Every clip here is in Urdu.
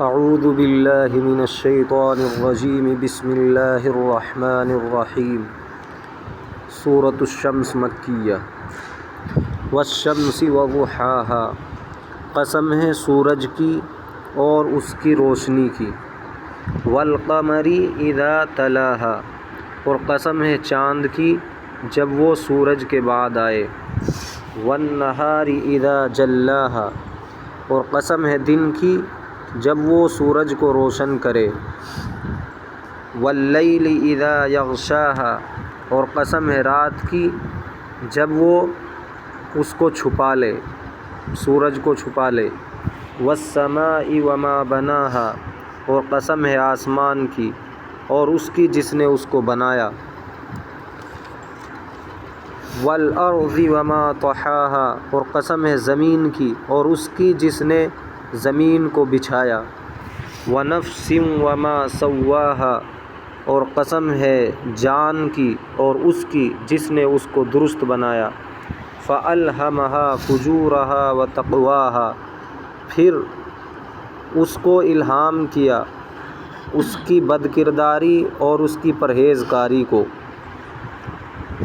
اعوذ باللہ من الشیطان الرجیم بسم اللہ الرحمن الرحیم۔ سورۃ الشمس مکیہ۔ والشمس وضحاہا، قسم ہے سورج کی اور اس کی روشنی کی۔ والقمر اذا تلاہا، اور قسم ہے چاند کی جب وہ سورج کے بعد آئے۔ والنہار اذا جلاہا، اور قسم ہے دن کی جب وہ سورج کو روشن کرے۔ واللیل اذا یغشاہا، اور قسم ہے رات کی جب وہ اس کو چھپا لے، سورج کو چھپا لے۔ والسماء وما بناہا، اور قسم ہے آسمان کی اور اس کی جس نے اس کو بنایا۔ والارض وما طحاہا، اور قسم ہے زمین کی اور اس کی جس نے زمین کو بچھایا۔ ونفس وما سواہا، اور قسم ہے جان کی اور اس کی جس نے اس کو درست بنایا۔ فألہمہا فجورہا وتقواہا، پھر اس کو الہام کیا اس کی بدکرداری اور اس کی پرہیزگاری کو۔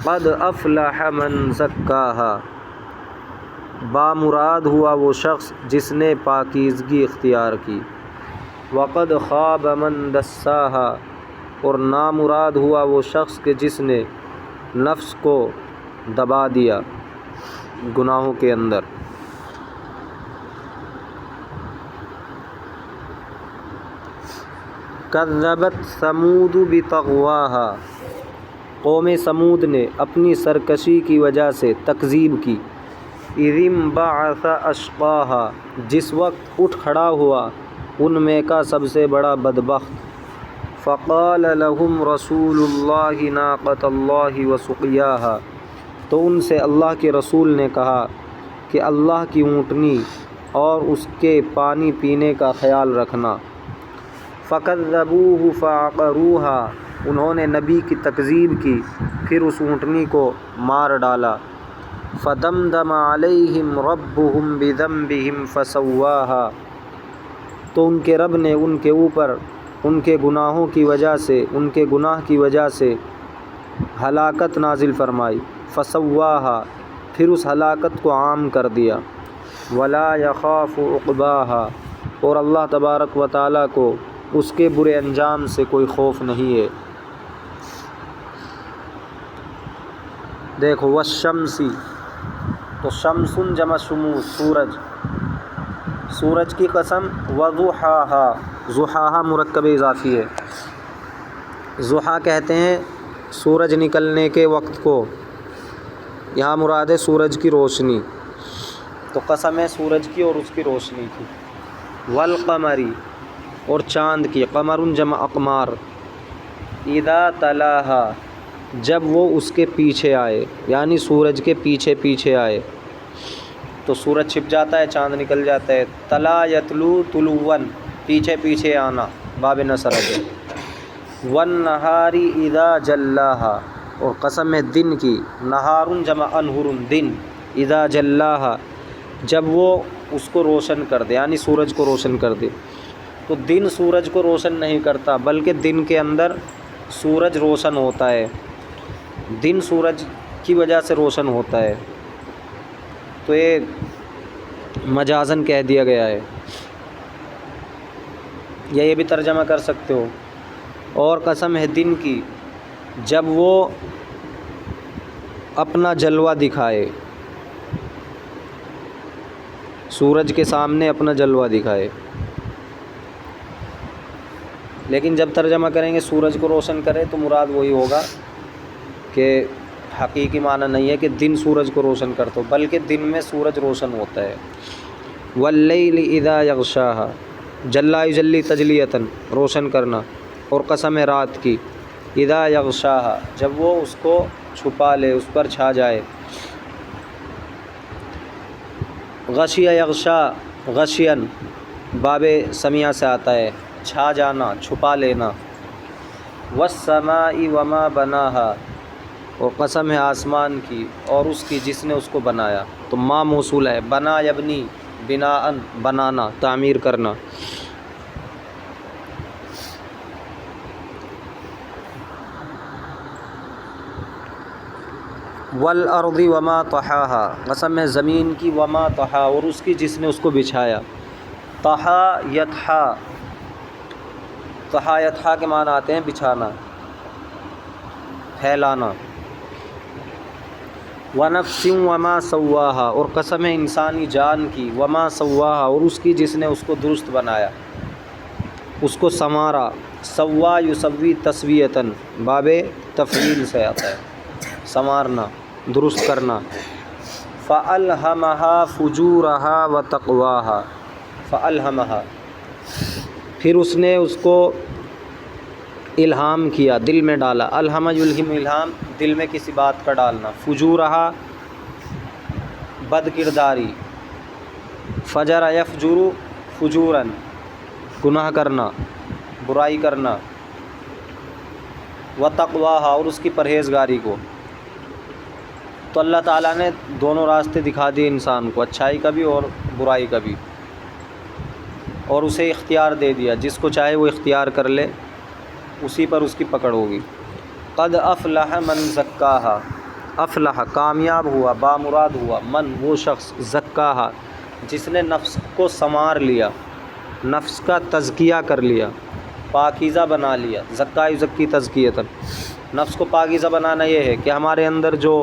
قد افلح من زکاہا، بامراد ہوا وہ شخص جس نے پاکیزگی اختیار کی۔ وقد خاب من دساہا، اور نامراد ہوا وہ شخص کہ جس نے نفس کو دبا دیا گناہوں کے اندر۔ کذبت ثمود بطغواہا، قوم سمود نے اپنی سرکشی کی وجہ سے تکذیب کی۔ اذ انبعث اشقاہا، جس وقت اٹھ کھڑا ہوا ان میں کا سب سے بڑا بدبخت۔ فقال لهم رسول اللہ ناقۃ اللہ وسقیاہا، تو ان سے اللہ کے رسول نے کہا کہ اللہ کی اونٹنی اور اس کے پانی پینے کا خیال رکھنا۔ فکذبوہ فعقروہا، انہوں نے نبی کی تکذیب کی پھر اس اونٹنی کو مار ڈالا۔ فدمدم علیہم ربہم بذنبہم فسواہا، تو ان کے رب نے ان کے اوپر ان کے گناہوں کی وجہ سے، ان کے گناہ کی وجہ سے ہلاکت نازل فرمائی۔ فسواہا، پھر اس ہلاکت کو عام کر دیا۔ ولا یخاف عقباہا، اور اللہ تبارک و تعالیٰ کو اس کے برے انجام سے کوئی خوف نہیں ہے۔ دیکھو والشمسی، تو شمس جمع شموس، سورج، سورج کی قسم۔ وضحاہا، ضحاہا مرکب اضافی ہے۔ ضحا کہتے ہیں سورج نکلنے کے وقت کو، یہاں مراد ہے سورج کی روشنی، تو قسم ہے سورج کی اور اس کی روشنی کی۔ والقمری، اور چاند کی، قمر جمع اقمار۔ اذا تلاہا، جب وہ اس کے پیچھے آئے، یعنی سورج کے پیچھے پیچھے آئے، تو سورج چھپ جاتا ہے، چاند نکل جاتا ہے۔ تلا یتلو طلوعاً، پیچھے پیچھے آنا، باب نصر ہے۔ والنہار اذا جلاہا، اور قسم ہے دن کی، نہار جمع انہر، دن، اذا جلاہا، جب وہ اس کو روشن کر دے، یعنی سورج کو روشن کر دے۔ تو دن سورج کو روشن نہیں کرتا، بلکہ دن کے اندر سورج روشن ہوتا ہے، دن سورج کی وجہ سے روشن ہوتا ہے، تو یہ مجازن کہہ دیا گیا ہے، یا یہ بھی ترجمہ کر سکتے ہو۔ اور قسم ہے دن کی جب وہ اپنا جلوہ دکھائے، سورج کے سامنے اپنا جلوہ دکھائے۔ لیکن جب ترجمہ کریں گے سورج کو روشن کرے تو مراد وہی ہوگا کہ حقیقی معنی نہیں ہے کہ دن سورج کو روشن کرتا ہو، بلکہ دن میں سورج روشن ہوتا ہے۔ واللیل اذا یغشاہا، جلا یجلی تجلیتاً، روشن کرنا، اور قسم ہے رات کی، اذا یغشاہا، جب وہ اس کو چھپا لے، اس پر چھا جائے۔ غشی یغشا، غشین باب سمیہ سے آتا ہے، چھا جانا، چھپا لینا۔ والسماء وما بناہا، اور قسم ہے آسمان کی اور اس کی جس نے اس کو بنایا۔ تو ما موصول ہے، بنا یبنی، بناءً، بنانا، تعمیر کرنا۔ والارض وما طحاها، قسم ہے زمین کی، وما طحا، اور اس کی جس نے اس کو بچھایا۔ طحا یطحا، طحا یطحا کے معنی آتے ہیں بچھانا، پھیلانا۔ ونفس وما سواہا، اور قسم ہے انسانی جان کی، وما سواہا، اور اس کی جس نے اس کو درست بنایا، اس کو سنوارا۔ سوا یسوی تسویتاً، باب تفعیل سے آتا ہے، سنوارنا، درست کرنا۔ فَأَلْهَمَهَا فُجُورَهَا وَتَقْوَاهَا، فَأَلْهَمَهَا، پھر اس نے اس کو الہام کیا، دل میں ڈالا۔ الہم یلہم، الہام دل میں کسی بات کا ڈالنا۔ فجورہا، بد کرداری۔ فجر یفجر فجوراً، گناہ کرنا، برائی کرنا۔ وتقواہا، اور اس کی پرہیزگاری کو۔ تو اللہ تعالیٰ نے دونوں راستے دکھا دیے انسان کو، اچھائی کا بھی اور برائی کا بھی، اور اسے اختیار دے دیا، جس کو چاہے وہ اختیار کر لے، اسی پر اس کی پکڑ ہوگی۔ قد افلح من زکاہا، افلح کامیاب ہوا، بامراد ہوا، من وہ شخص، زکاہا جس نے نفس کو سنوار لیا، نفس کا تزکیہ کر لیا، پاکیزہ بنا لیا۔ زکا یزکی تزکیۃً، نفس کو پاکیزہ بنانا یہ ہے کہ ہمارے اندر جو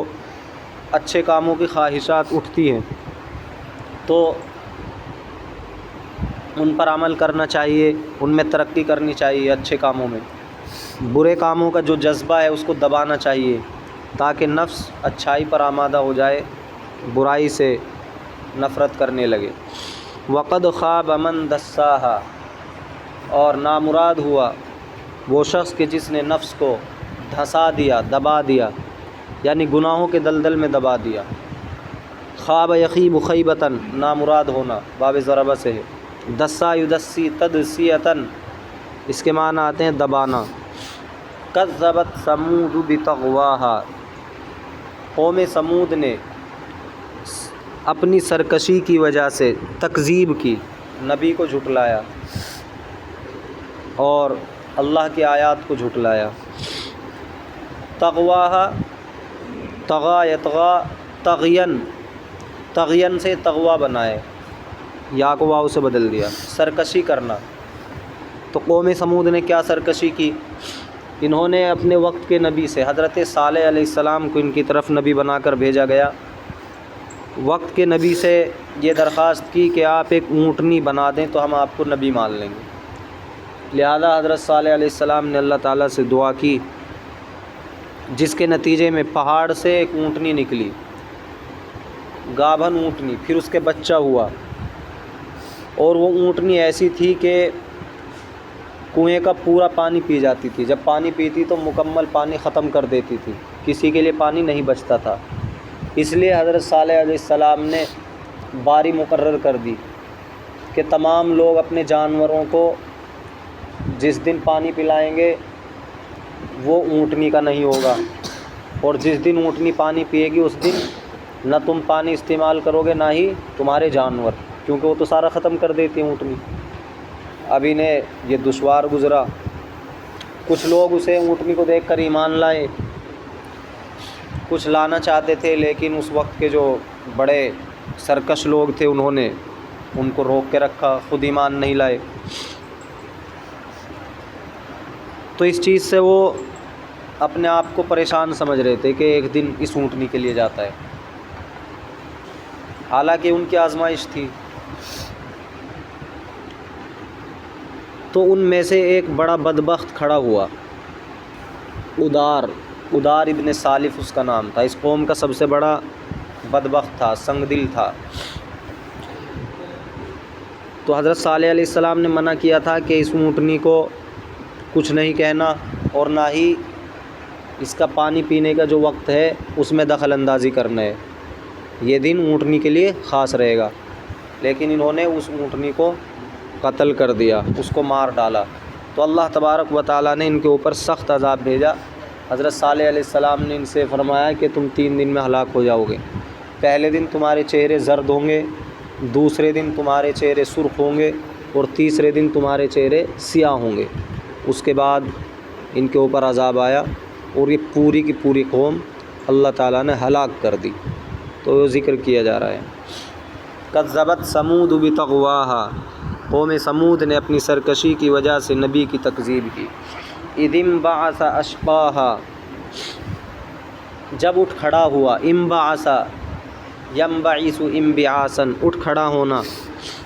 اچھے کاموں کی خواہشات اٹھتی ہیں تو ان پر عمل کرنا چاہیے، ان میں ترقی کرنی چاہیے، اچھے کاموں میں۔ برے کاموں کا جو جذبہ ہے اس کو دبانا چاہیے تاکہ نفس اچھائی پر آمادہ ہو جائے، برائی سے نفرت کرنے لگے۔ وقد خاب من دساہا، اور نامراد ہوا وہ شخص کہ جس نے نفس کو دھسا دیا، دبا دیا، یعنی گناہوں کے دلدل میں دبا دیا۔ خواب یخیب خیبتاً، نامراد ہونا، باب ضربہ سے ہے۔ دسا یدسی تدسیتاً، اس کے معنی آتے ہیں دبانا۔ کذبت ثمود بطغواہا، قوم سمود نے اپنی سرکشی کی وجہ سے تکذیب کی، نبی کو جھٹلایا اور اللہ کی آیات کو جھٹلایا۔ تغواہا، طغا یطغا، تغین، تغین سے تغوا بنائے، یا کو واو سے بدل دیا، سرکشی کرنا۔ تو قوم سمود نے کیا سرکشی کی؟ انہوں نے اپنے وقت کے نبی سے، حضرت صالح علیہ السلام کو ان کی طرف نبی بنا کر بھیجا گیا، وقت کے نبی سے یہ درخواست کی کہ آپ ایک اونٹنی بنا دیں تو ہم آپ کو نبی مان لیں گے۔ لہذا حضرت صالح علیہ السلام نے اللہ تعالیٰ سے دعا کی، جس کے نتیجے میں پہاڑ سے ایک اونٹنی نکلی، گابھن اونٹنی، پھر اس کے بچہ ہوا، اور وہ اونٹنی ایسی تھی کہ کنویں کا پورا پانی پی جاتی تھی، جب پانی پیتی تو مکمل پانی ختم کر دیتی تھی، کسی کے لیے پانی نہیں بچتا تھا۔ اس لیے حضرت صالح علیہ السلام نے باری مقرر کر دی کہ تمام لوگ اپنے جانوروں کو جس دن پانی پلائیں گے وہ اونٹنی کا نہیں ہوگا، اور جس دن اونٹنی پانی پیے گی اس دن نہ تم پانی استعمال کرو گے نہ ہی تمہارے جانور، کیونکہ وہ تو سارا ختم کر دیتی ہے اونٹنی۔ اب انہیں یہ دشوار گزرا، کچھ لوگ اسے اونٹنی کو دیکھ کر ایمان لائے، کچھ لانا چاہتے تھے، لیکن اس وقت کے جو بڑے سرکش لوگ تھے انہوں نے ان کو روک کے رکھا، خود ایمان نہیں لائے۔ تو اس چیز سے وہ اپنے آپ کو پریشان سمجھ رہے تھے کہ ایک دن اس اونٹنی کے لیے جاتا ہے، حالانکہ ان کی آزمائش تھی۔ تو ان میں سے ایک بڑا بدبخت کھڑا ہوا، ادار ابن سالف اس کا نام تھا، اس قوم کا سب سے بڑا بدبخت تھا، سنگ دل تھا۔ تو حضرت صالح علیہ السلام نے منع کیا تھا کہ اس اونٹنی کو کچھ نہیں کہنا، اور نہ ہی اس کا پانی پینے کا جو وقت ہے اس میں دخل اندازی کرنا ہے، یہ دن اونٹنی کے لیے خاص رہے گا۔ لیکن انہوں نے اس اونٹنی کو قتل کر دیا، اس کو مار ڈالا۔ تو اللہ تبارک و تعالیٰ نے ان کے اوپر سخت عذاب بھیجا۔ حضرت صالح علیہ السلام نے ان سے فرمایا کہ تم 3 دن میں ہلاک ہو جاؤ گے، پہلے دن تمہارے چہرے زرد ہوں گے، دوسرے دن تمہارے چہرے سرخ ہوں گے، اور تیسرے دن تمہارے چہرے سیاہ ہوں گے۔ اس کے بعد ان کے اوپر عذاب آیا، اور یہ پوری کی پوری قوم اللہ تعالیٰ نے ہلاک کر دی، تو وہ ذکر کیا جا رہا ہے۔ کذبت ثمود بطغواہا، قوم سمود نے اپنی سرکشی کی وجہ سے نبی کی تکذیب کی۔ اذ انبعث اشقاہا، جب اٹھ کھڑا ہوا، انبعث ینبعث انبعاثا، اٹھ کھڑا ہونا،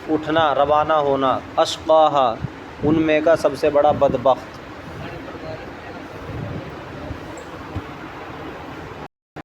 اٹھنا، روانہ ہونا، اشقاہا، ان میں کا سب سے بڑا بدبخت،